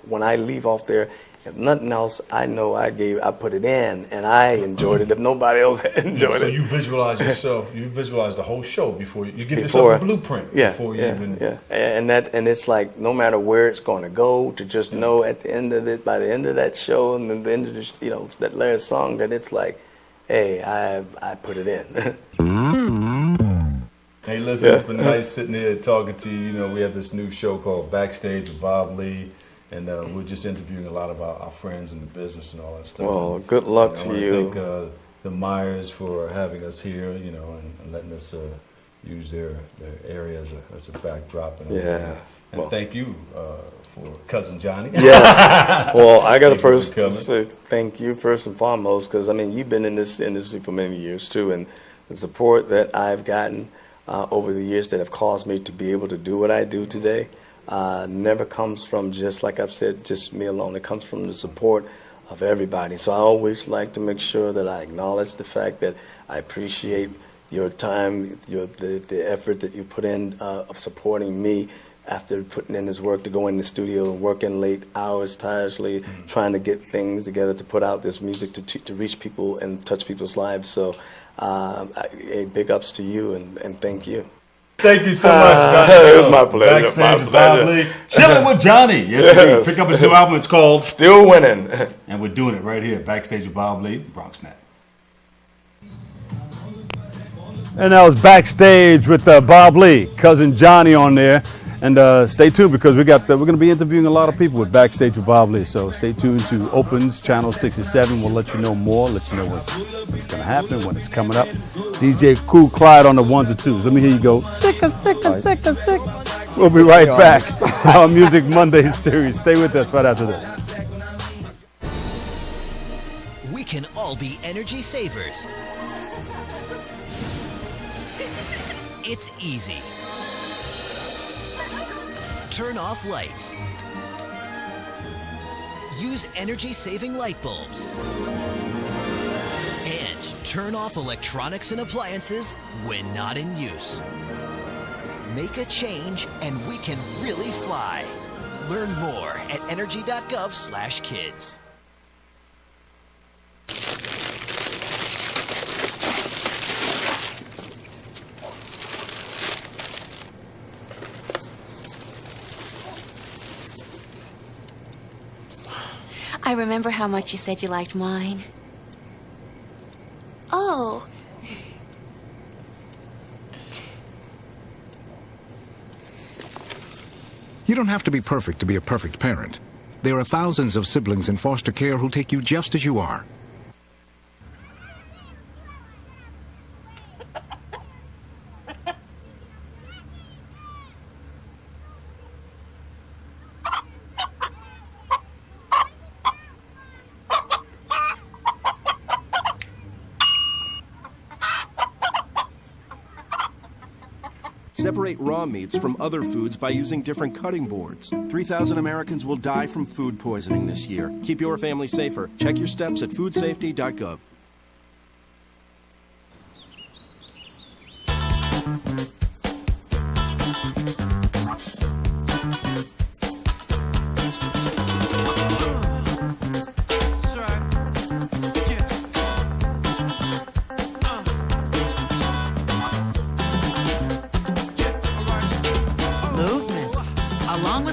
when I leave off there, if nothing else, I know I put it in, and I enjoyed it. If nobody else enjoyed it. So you visualize yourself, you visualize the whole show before you give yourself a blueprint. Before you even. And it's like, no matter where it's going to go, to just know at the end of it, by the end of that show, and then the end of the, you know, that last song, that it's like, hey, I put it in. Hey, listen, it's been nice sitting here talking to you. You know, we have this new show called Backstage with Bob Lee, and we're just interviewing a lot of our friends in the business and all that stuff. Well, good luck to you. I thank the Myers for having us here, you know, and letting us use their area as a backdrop. And well, thank you for Cousin Johnny. Yes. Well, I got to first say thank you first and foremost, because, I mean, you've been in this industry for many years, too, and the support that I've gotten over the years that have caused me to be able to do what I do today never comes from, just like I've said, just me alone. It comes from the support of everybody. So I always like to make sure that I acknowledge the fact that I appreciate your time, the effort that you put in of supporting me after putting in this work to go in the studio and working late hours tirelessly, trying to get things together to put out this music to reach people and touch people's lives. So big ups to you, and thank you. Thank you so much, Johnny. It was my pleasure. Backstage with Bob Lee. Chilling with Johnny. Yes, pick up his new album. It's called Still Winning. And we're doing it right here. Backstage with Bob Lee, BronxNet. And that was Backstage with Bob Lee, Cousin Johnny on there. And stay tuned, because we're going to be interviewing a lot of people with Backstage with Bob Lee. So stay tuned to Opens Channel 67. We'll let you know more, let you know what's going to happen, when it's coming up. DJ Kool Clyde on the ones and twos. Let me hear you go. Sick. We'll be right back. Our Music Mondays series. Stay with us right after this. We can all be energy savers. It's easy. Turn off lights. Use energy-saving light bulbs. And turn off electronics and appliances when not in use. Make a change and we can really fly. Learn more at energy.gov/kids. I remember how much you said you liked mine. Oh. You don't have to be perfect to be a perfect parent. There are thousands of siblings in foster care who'll take you just as you are. Separate raw meats from other foods by using different cutting boards. 3,000 Americans will die from food poisoning this year. Keep your family safer. Check your steps at foodsafety.gov.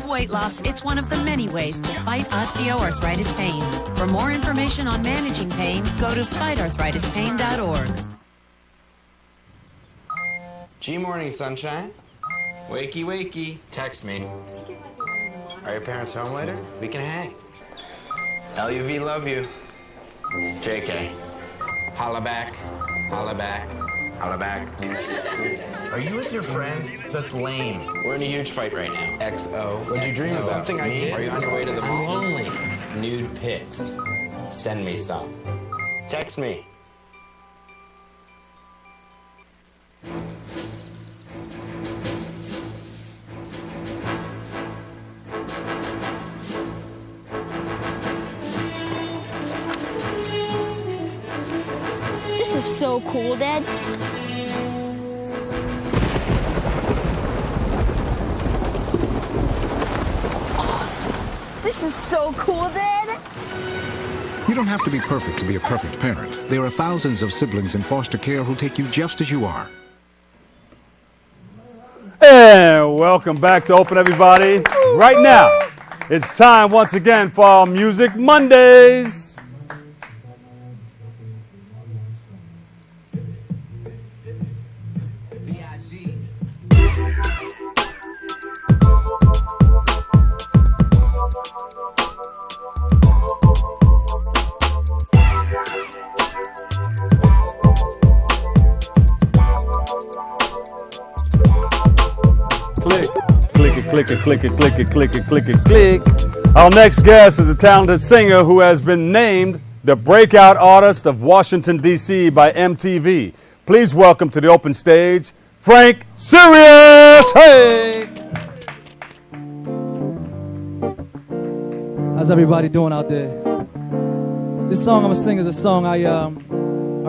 Weight loss, it's one of the many ways to fight osteoarthritis pain. For more information on managing pain, go to fightarthritispain.org. G-Morning, sunshine. Wakey, wakey. Text me. Are your parents home later? We can hang. LUV, love you. JK. Holla back. Holla back. Holla back. Are you with your friends? That's lame. We're in a huge fight right now. XO. What'd you dream about? Something I did. Are you on your way to the mall? I'm lonely. Nude pics. Send me some. Text me. This is so cool, Dad. This is so cool, Dad. You don't have to be perfect to be a perfect parent. There are thousands of siblings in foster care who'll take you just as you are. And welcome back to Open, everybody. Right now, it's time once again for our Music Mondays. Click it, click it, click it, click it, click it, click. Our next guest is a talented singer who has been named the Breakout Artist of Washington, D.C. by MTV. Please welcome to the open stage, Frank Sirius. Hey! How's everybody doing out there? This song I'm gonna sing is a song I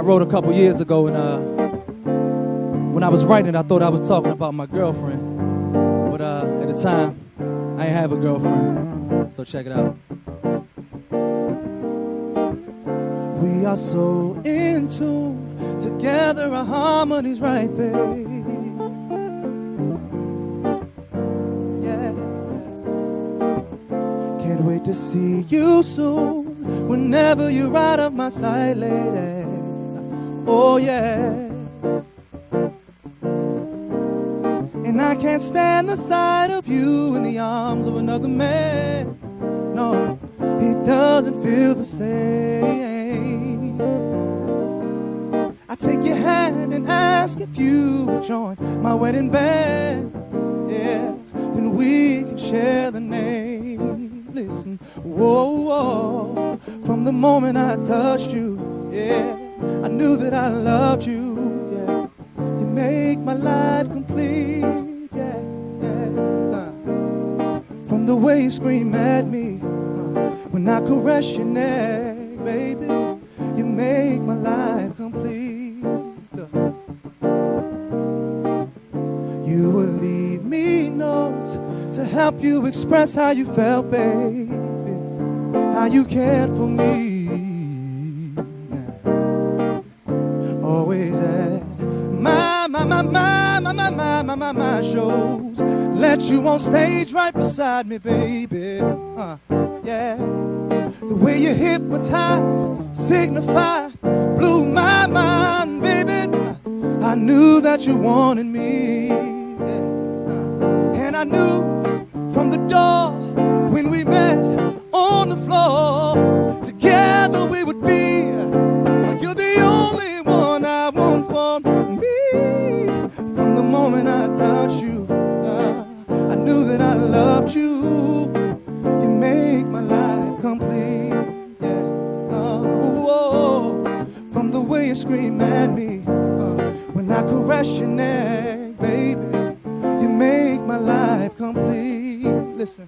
wrote a couple years ago, and when I was writing it, I thought I was talking about my girlfriend. But at the time, I ain't have a girlfriend, so check it out. We are so in tune, together our harmony's right, babe. Yeah. Can't wait to see you soon, whenever you're out of my sight, lady. Oh yeah. And I can't stand the sight of you in the arms of another man. No, it doesn't feel the same. I take your hand and ask if you would join my wedding band. Yeah, then we can share the name. Listen, whoa, whoa. From the moment I touched you, yeah, I knew that I loved you. Yeah, you make my life complete. From the way you scream at me when I caress your neck, baby, you make my life complete. You will leave me notes to help you express how you felt, baby, how you cared for me. Always at my shows. Let you on stage right beside me, baby. Yeah. The way you hypnotize, signify, blew my mind, baby. I knew that you wanted me. Yeah. And I knew from the door when we met on the floor, together we would be. You're the only one I want for me. From the moment I touched you, I knew that I loved you. You make my life complete. Yeah. Oh, from the way you scream at me when I caress your neck, baby, make my life complete. Listen.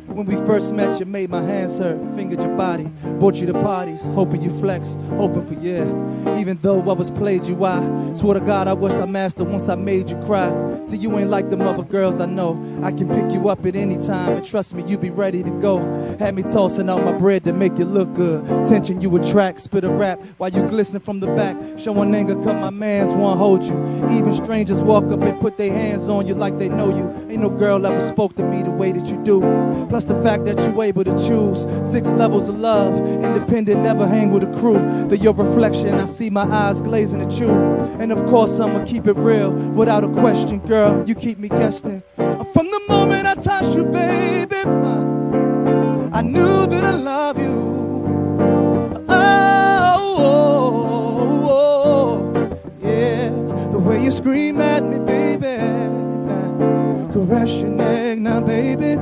When we first met, you made my hands hurt, fingered your body, brought you to parties, hoping you flex, hoping for yeah. Even though I was played you, I swear to God I wish I mastered once I made you cry. See, you ain't like them other girls I know. I can pick you up at any time, and trust me, you be ready to go. Had me tossing out my bread to make you look good. Tension you attract, spit a rap while you glisten from the back. Showing anger, come my mans won't hold you. Even strangers walk up and put their hands on you like they know you. Ain't no girl ever spoke to me the way that you do. Plus the fact that you able to choose 6 levels of love, independent, never hang with a crew. They're your reflection, I see my eyes glazing at you. And of course I'ma keep it real, without a question, girl, you keep me guessing. From the moment I touched you, baby, I knew that I love you. Oh, yeah, the way you scream at me, baby, caress your neck now, baby.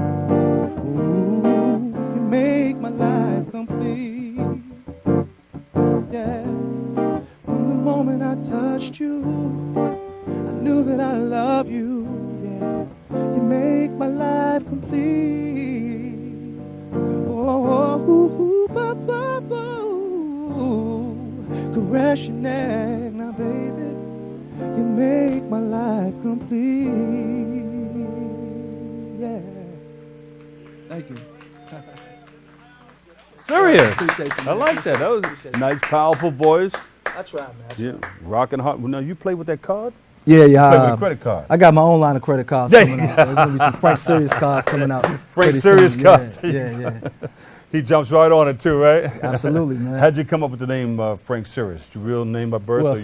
Make my life complete. Yeah. From the moment I touched you, I knew that I love you. Yeah. You make my life complete. Oh, caress your neck now, baby. You make my life complete. Yeah. Thank you. Serious. I like that. That was a nice, powerful voice. I tried, man. Yeah, rocking hard. Well, now you play with that card? Yeah. You play with a credit card. I got my own line of credit cards coming out. So there's gonna be some Frank Serious cards coming out. Frank Serious cards. Yeah. He jumps right on it too, right? Absolutely, man. How'd you come up with the name Frank Serious? Your real name by birth? Well, or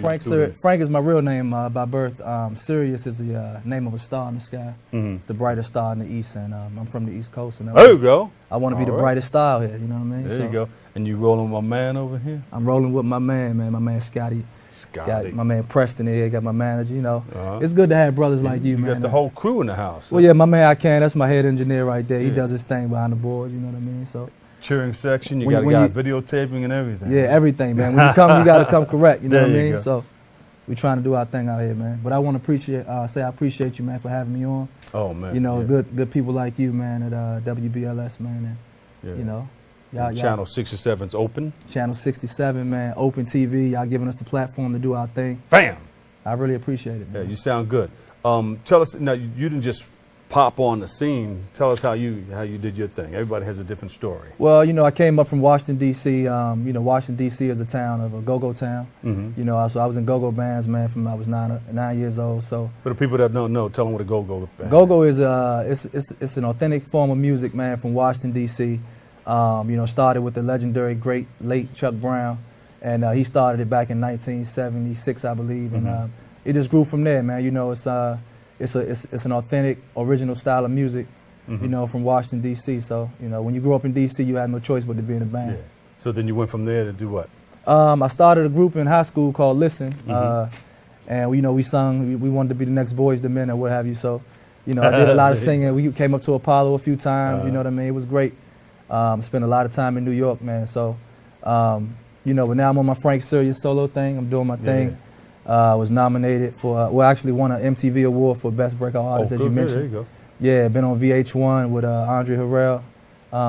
Frank is my real name by birth. Sirius is the name of a star in the sky. Mm-hmm. It's the brightest star in the east, and I'm from the East Coast. And there you go. I want to be the brightest star here. You know what I mean? There you go. And you rolling with my man over here? I'm rolling with my man. My man Scotty. Got my man Preston here. Got my manager. You know, it's good to have brothers like you, man. You got the whole crew in the house. Well, yeah, my man Ican. That's my head engineer right there. He does his thing behind the board. You know what I mean? So. Cheering section, you got a guy videotaping and everything. Yeah, everything, man. When you come, you got to come correct. You know what I mean? Go. So we trying to do our thing out here, man. But I want to say I appreciate you, man, for having me on. Oh, man. You know, good people like you, man, at WBLS, man. And, you know, Channel 67's open. Channel 67, man, open TV. Y'all giving us the platform to do our thing. Bam! I really appreciate it, man. Yeah, you sound good. Tell us, now, you didn't just pop on the scene. Tell us how you did your thing. Everybody has a different story. Well, you know, I came up from Washington, D.C. You know, Washington, D.C. is a town of a go-go town. Mm-hmm. You know, so I was in go-go bands, man, from I was 9 years old. So for the people that don't know, tell them what a go-go band is. Go-go is it's an authentic form of music, man, from Washington, D.C. You know, started with the legendary great late Chuck Brown, and he started it back in 1976, I believe, and it just grew from there, man. You know, it's an authentic, original style of music, you know, from Washington, D.C. So, you know, when you grew up in D.C., you had no choice but to be in a band. Yeah. So then you went from there to do what? I started a group in high school called Listen, and, you know, we sung, we wanted to be the next Boys to Men or what have you. So, you know, I did a lot of singing. We came up to Apollo a few times, you know what I mean? It was great. Spent a lot of time in New York, man. So, you know, but now I'm on my Frank Serious solo thing. I'm doing my thing. Was nominated for, well, actually won an MTV award for Best Breakout Artist, as you mentioned. There you go. Yeah, been on VH1 with Andre Harrell.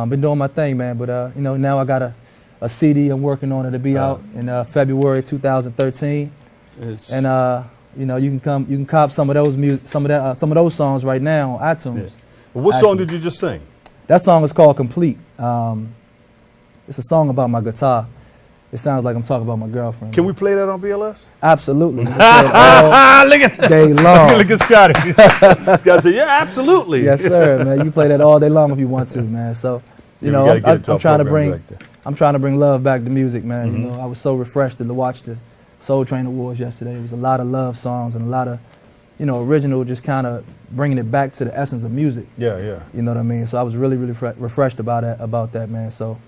Been doing my thing, man. But, you know, now I got a CD I'm working on it to be out in February 2013. And, you know, you can cop some of those songs right now on iTunes. Yeah. Well, what song did you just sing? That song is called Complete. It's a song about my guitar. It sounds like I'm talking about my girlfriend. Can we play that on BLS? Absolutely. Look at day long. Look at Scotty. Scotty said, "Yeah, absolutely." Yes, sir, man. You play that all day long if you want to, man. So, you know, I'm trying to bring love back to music, man. You know, I was so refreshed to watch the Soul Train Awards yesterday. It was a lot of love songs and a lot of, you know, original, just kind of bringing it back to the essence of music. Yeah, yeah. You know what I mean? So I was really, really refreshed about that, man. So.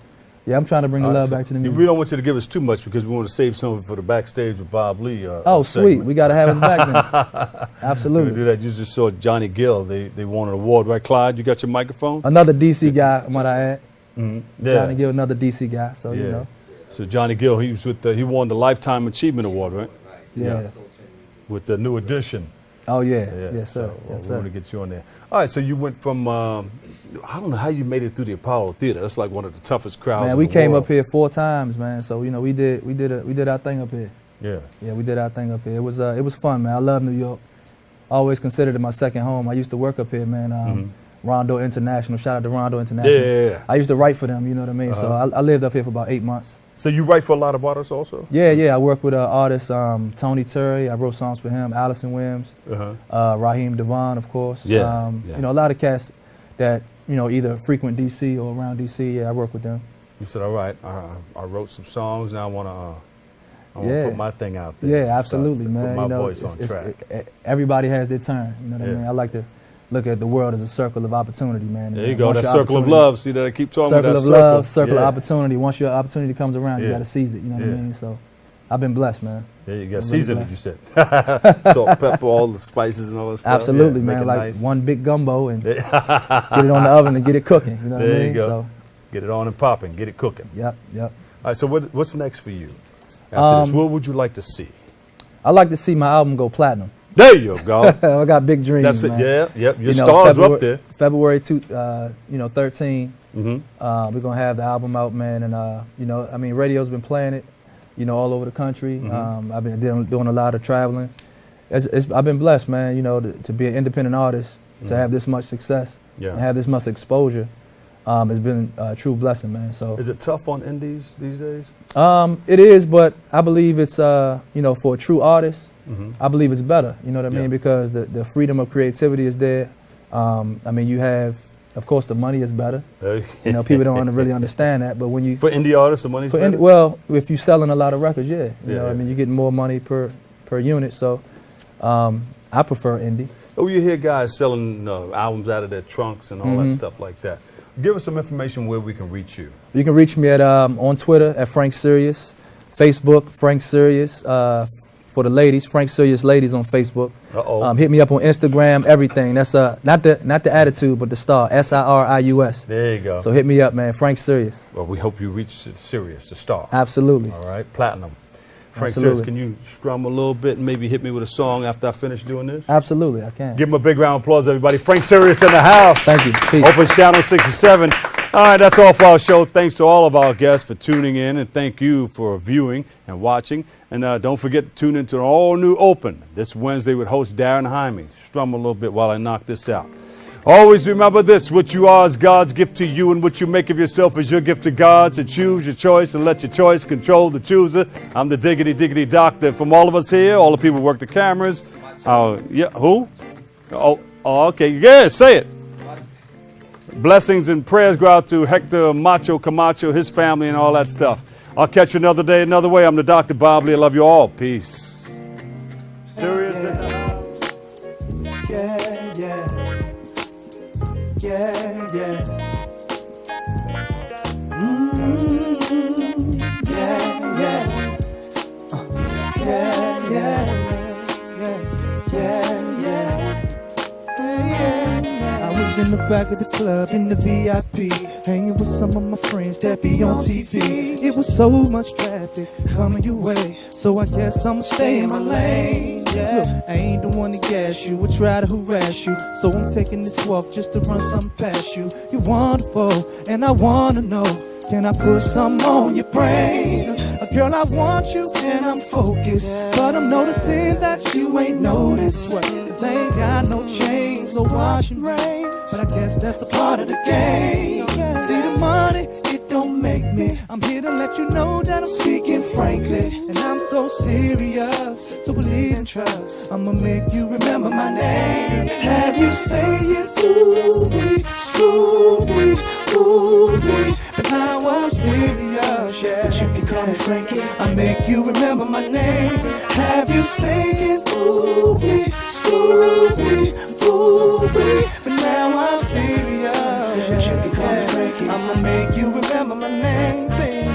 Yeah, I'm trying to bring the love back to the music. We don't want you to give us too much because we want to save some of it for the backstage with Bob Lee. Oh, sweet. We got to have us back then. Absolutely. We do that. You just saw Johnny Gill. They won an award, right, Clyde? You got your microphone? Another D.C. guy, might I add. Yeah. Johnny Gill, another D.C. guy. So, you know. So Johnny Gill, he was with he won the Lifetime Achievement Award, right? Yeah. With the New Edition. Oh yeah, yes sir, yes we sir. want to get you on there. All right, so you went from I don't know how you made it through the Apollo Theater. That's like one of the toughest crowds. Man, in we the came world. up here 4 times, man. So you know, we did our thing up here. Yeah. Yeah, we did our thing up here. It was fun, man. I love New York. Always considered it my second home. I used to work up here, man. Rondo International. Shout out to Rondo International. Yeah. I used to write for them. You know what I mean. So I lived up here for about 8 months. So you write for a lot of artists also? Yeah. I work with artists Tony Terry. I wrote songs for him. Allison Williams. Raheem Devon, of course. Yeah. You know, a lot of cats that either frequent DC or around DC. Yeah, I work with them. You said, all right, I wrote some songs. Now I want to put my thing out there. Yeah, absolutely, man. Put my voice on track. Everybody has their turn. You know what I mean? I like to look at the world as a circle of opportunity, man. There you go, that circle of love. See that I keep talking about that circle of love, circle of opportunity. Once your opportunity comes around, you got to seize it. You know what I mean? So I've been blessed, man. There you go. Season it, you said. Salt, pepper, all the spices and all that stuff. Absolutely, yeah, man. Like nice. one big gumbo and get it on the oven and get it cooking. You know what I mean? There you go. So, get it on and popping. Get it cooking. Yep. All right, so what's next for you after this? What would you like to see? I'd like to see my album go platinum. There you go. I got big dreams. That's it. Man. Yeah. Yep. Your stars are up there. February 13. We're gonna have the album out, man, and I mean, radio's been playing it, all over the country. I've been doing a lot of traveling. I've been blessed, man. To be an independent artist, to have this much success, and have this much exposure. It's been a true blessing, man. So is it tough on indies these days? It is, but I believe it's for a true artist. I believe it's better, you know what I mean, because the freedom of creativity is there. I mean, you have, of course, the money is better. People don't really understand that, but when you for indie artists, the money's better. Well, if you're selling a lot of records, you know, I mean, you're getting more money per unit. So, I prefer indie. Oh, you hear guys selling albums out of their trunks and all that stuff like that. Give us some information where we can reach you. You can reach me at on Twitter at Frank Serious, Facebook Frank Serious. For the ladies, Frank Serious Ladies on Facebook. Hit me up on Instagram, everything. That's not the attitude, but the star, SIRIUS. There you go. So hit me up, man. Frank Serious. Well, we hope you reach Sirius, the star. Absolutely. All right, platinum. Frank Absolutely. Serious, can you strum a little bit and maybe hit me with a song after I finish doing this? Absolutely, I can. Give him a big round of applause, everybody. Frank Serious in the house. Thank you. Peace. Open Channel 67. All right, that's all for our show. Thanks to all of our guests for tuning in, and thank you for viewing and watching. And don't forget to tune into an all-new Open this Wednesday with host Darren Hyme. Strum a little bit while I knock this out. Always remember this: what you are is God's gift to you, and what you make of yourself is your gift to God. So choose your choice and let your choice control the chooser. I'm the Diggity Doctor. From all of us here, all the people who work the cameras. Who? Oh, okay. Yeah, say it. Blessings and prayers go out to Hector Macho Camacho, his family, and all that stuff. I'll catch you another day, another way. I'm the Dr. Bob Lee. I love you all. Peace. Serious in the house. I was in the back of the club in the VIP, hanging with some of my friends that be on TV. It was so much traffic coming your way, so I guess I'ma stay in my lane. Look, I ain't the one to gas you or try to harass you, so I'm taking this walk just to run something past you. You're wonderful, and I wanna know, can I put something on your brain? Girl, I want you and I'm focused, but I'm noticing that you ain't noticed. Cause I ain't got no chains, no washing rain, but I guess that's a part of the game. See the money, it don't make me. I'm here to let you know that I'm speaking frankly, and I'm so serious, so believe and trust. I'ma make you remember my name. Have you say it, ooh-wee, ooh-wee, ooh-wee. But now I'm serious, yeah. But you can call me Frankie. I make you remember my name. Have you say it, ooh-wee, ooh-wee, ooh-wee. But now I'm serious, but you can call me Frankie. I'ma make you remember my name, baby.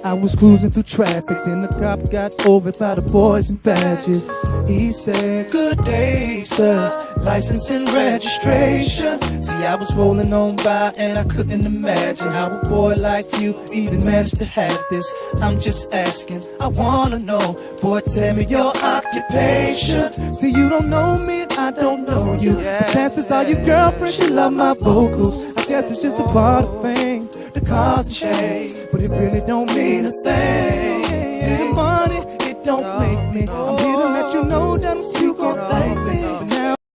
I was cruising through traffic, then the cop got over by the boys in badges. He said, "Good day, sir, license and registration." See, I was rolling on by and I couldn't imagine how a boy like you even managed to have this. I'm just asking, I wanna know, boy, tell me your occupation. See, you don't know me, I don't know you. The chances are your girlfriend, she love my vocals. I guess it's just a part of fame, the cars and shades, but it really don't mean a thing. See, the money, it don't make me. I'm here to let you know that I'm